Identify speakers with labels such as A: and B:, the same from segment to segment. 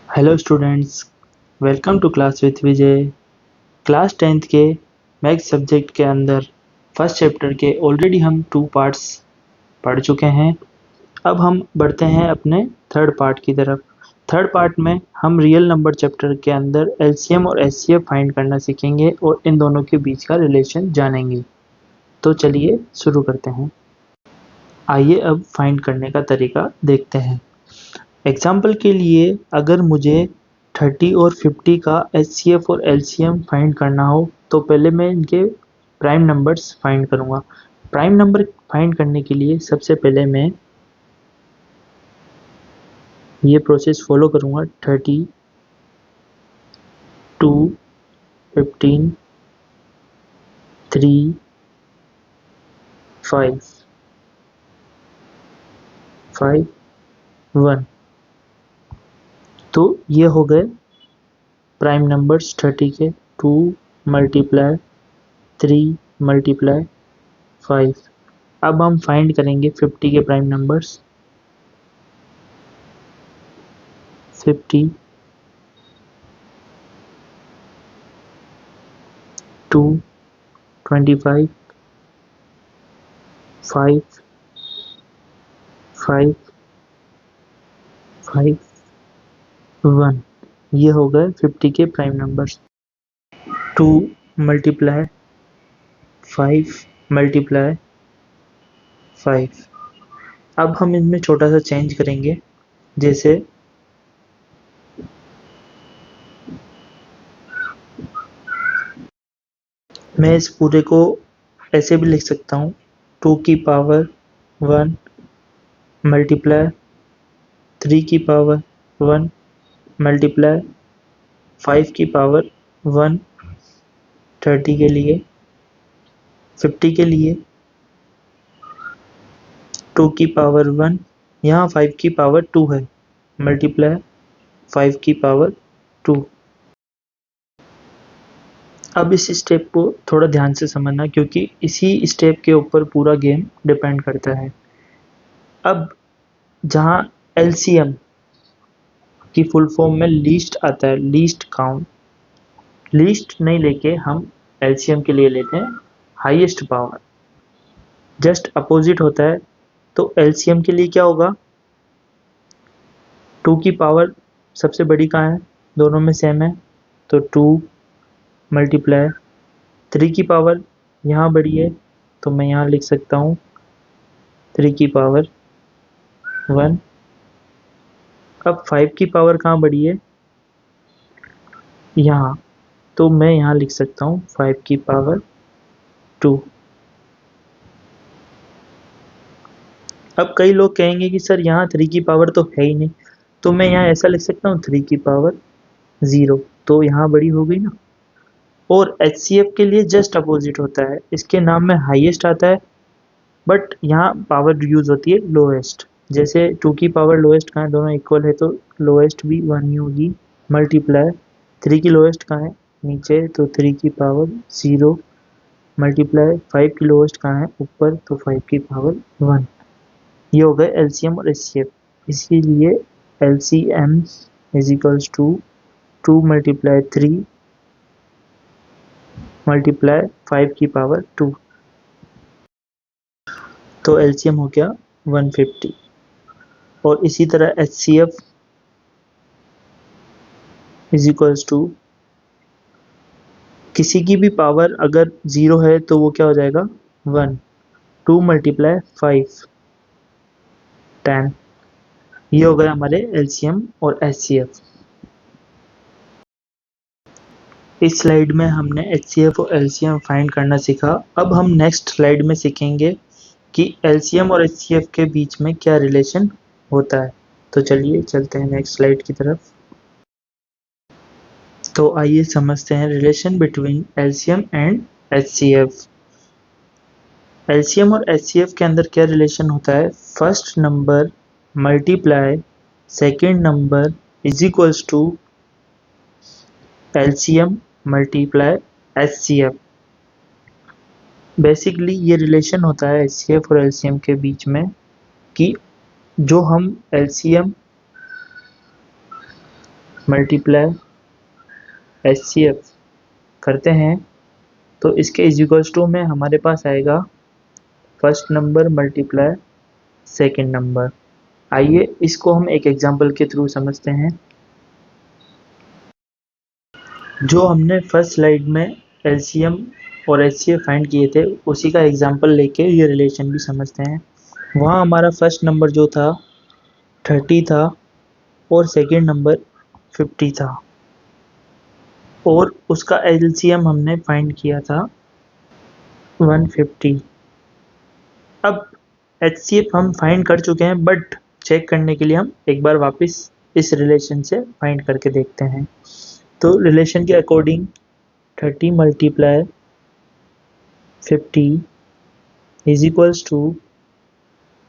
A: Hello students, welcome to class with Vijay. Class 10th के maths subject के अंदर first chapter के ऑलरेडी हम 2 पार्ट्स पढ़ चुके हैं। अब हम बढ़ते हैं अपने थर्ड पार्ट की तरफ। थर्ड पार्ट में हम रियल नंबर चैप्टर के अंदर एलसीएम और एचसीएफ फाइंड करना सीखेंगे और इन दोनों के बीच का रिलेशन जानेंगे। तो चलिए शुरू करते हैं। आइए अब फाइंड करने का तरीका देखते हैं। एग्जाम्पल के लिए अगर मुझे 30 और 50 का एचसीएफ और एलसीएम फाइंड करना हो तो पहले मैं इनके प्राइम नंबर्स फाइंड करूंगा। प्राइम नंबर फाइंड करने के लिए सबसे पहले मैं ये प्रोसेस फॉलो करूंगा। 30, 2, 15, 3, 5, 5, 1। तो ये हो गए प्राइम नंबर्स 30 के। 2 मल्टीप्लाई 3 मल्टीप्लाई 5। अब हम फाइंड करेंगे 50 के प्राइम नंबर्स। 50, 2, 25, 5, 5, 5, 1। ये हो गए 50 के प्राइम नंबर्स। 2 multiply 5 multiply 5। अब हम इनमें छोटा सा चेंज करेंगे, जैसे मैं इस पूरे को ऐसे भी लिख सकता हूँ। 2 की पावर 1 मल्टीप्लाई 3 की पावर 1 मल्टीप्लाई 5 की पावर 1। 30 के लिए, 50 के लिए 2 की पावर 1, यहाँ 5 की पावर 2 है, मल्टीप्लाई 5 की पावर 2। अब इस स्टेप को थोड़ा ध्यान से समझना, क्योंकि इसी स्टेप के ऊपर पूरा गेम डिपेंड करता है। अब जहाँ एलसीएम की फुल फॉर्म में लीस्ट आता है, लीस्ट काउंट, लीस्ट नहीं लेके हम एलसीएम के लिए लेते हैं हाईएस्ट पावर। जस्ट अपोजिट होता है। तो एलसीएम के लिए क्या होगा? 2 की पावर सबसे बड़ी कहाँ है? दोनों में सेम है, तो 2 मल्टीप्लाई 3 की पावर यहाँ बड़ी है, तो मैं यहाँ लिख सकता हूँ 3 की पावर 1। अब 5 की पावर कहाँ बड़ी है? यहाँ, तो मैं यहाँ लिख सकता हूँ 5 की पावर 2। अब कई लोग कहेंगे कि सर यहाँ 3 की पावर तो है ही नहीं, तो मैं यहाँ ऐसा लिख सकता हूँ 3 की पावर 0, तो यहाँ बड़ी हो गई ना। और एचसीएफ के लिए जस्ट अपोजिट होता है, इसके नाम में हाईएस्ट आता है, बट यहाँ पावर यूज होती है लोएस्ट। जैसे 2 की पावर लोएस्ट कहाँ है? दोनों इक्वल है, तो लोएस्ट भी 1 ही होगी। मल्टीप्लाई 3 की लोएस्ट कहाँ है? नीचे, तो 3 की पावर 0। मल्टीप्लाई 5 की लोएस्ट कहाँ है? ऊपर, तो 5 की पावर 1। ये हो गए एलसीएम और एचसीएफ। इसीलिए LCM is equals to 2 multiply 3 multiply 5 की पावर 2। तो एलसीएम हो गया 150। और इसी तरह एचसीएफ इज इक्वल्स टू, किसी की भी पावर अगर 0 है तो वो क्या हो जाएगा? 1। 2 मल्टीप्लाई 5 10। ये हो गए हमारे एलसीएम और एचसीएफ। इस स्लाइड में हमने एचसीएफ और एलसीएम फाइंड करना सीखा। अब हम नेक्स्ट स्लाइड में सीखेंगे कि एलसीएम और एचसीएफ के बीच में क्या रिलेशन होता है। तो चलिए चलते हैं नेक्स्ट स्लाइड की तरफ। तो आइए समझते हैं relation between LCM and HCF. LCM और एचसीएफ के अंदर क्या रिलेशन होता है? First number multiply second number is equals to LCM multiply HCF. Basically ये रिलेशन होता है एचसीएफ और एलसीएम के बीच में कि जो हम एलसीएम मल्टीप्लाई HCF करते हैं तो इसके इज इक्वल्स टू में हमारे पास आएगा first number multiply second number. आइए इसको हम एक एग्जांपल के थ्रू समझते हैं। जो हमने फर्स्ट स्लाइड में LCM और HCF फाइंड किए थे उसी का एग्जांपल लेके ये रिलेशन भी समझते हैं। वहाँ हमारा फर्स्ट नंबर जो था 30 था और सेकेंड नंबर 50 था और उसका LCM हमने फाइंड किया था 150। अब HCF हम फाइंड कर चुके हैं बट चेक करने के लिए हम एक बार वापस इस रिलेशन से फाइंड करके देखते हैं। तो रिलेशन के according 30 multiply 50 is equals to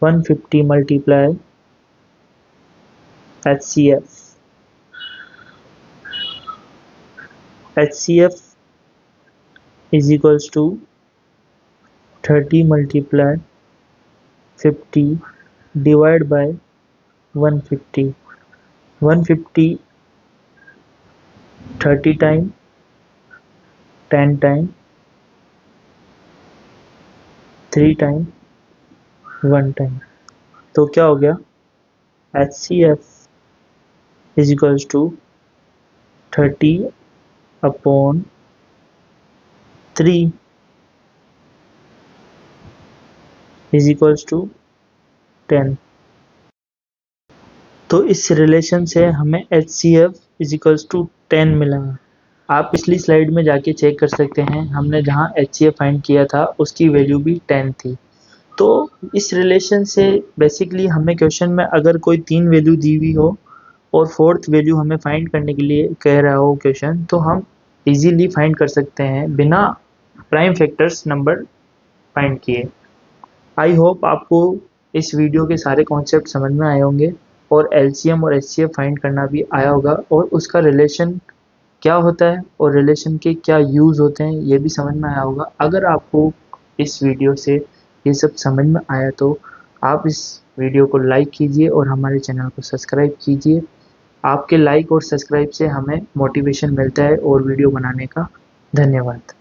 A: 150 multiply HCF। HCF is equals to 30 multiply 50 divided by 150। 150 30 time 10 time 3 time 1 time. तो क्या हो गया HCF is equals to 30 upon 3 is equals to 10। तो इस रिलेशन से हमें HCF is equals to 10 मिला है। आप पिछली स्लाइड में जाके चेक कर सकते हैं, हमने जहाँ HCF फाइंड किया था उसकी वैल्यू भी 10 थी। तो इस रिलेशन से बेसिकली हमें क्वेश्चन में अगर कोई 3 वैल्यू दी हुई हो और फोर्थ वैल्यू हमें फाइंड करने के लिए कह रहा हो क्वेश्चन, तो हम इजीली फाइंड कर सकते हैं बिना प्राइम फैक्टर्स नंबर फाइंड किए। आई होप आपको इस वीडियो के सारे कॉन्सेप्ट समझ में आए होंगे और LCM और HCF फाइंड करना भी आया होगा और उसका रिलेशन क्या होता है और रिलेशन के क्या यूज़ होते हैं ये भी समझ में आया होगा। अगर आपको इस वीडियो से ये सब समझ में आया तो आप इस वीडियो को लाइक कीजिए और हमारे चैनल को सब्सक्राइब कीजिए। आपके लाइक और सब्सक्राइब से हमें मोटिवेशन मिलता है और वीडियो बनाने का। धन्यवाद।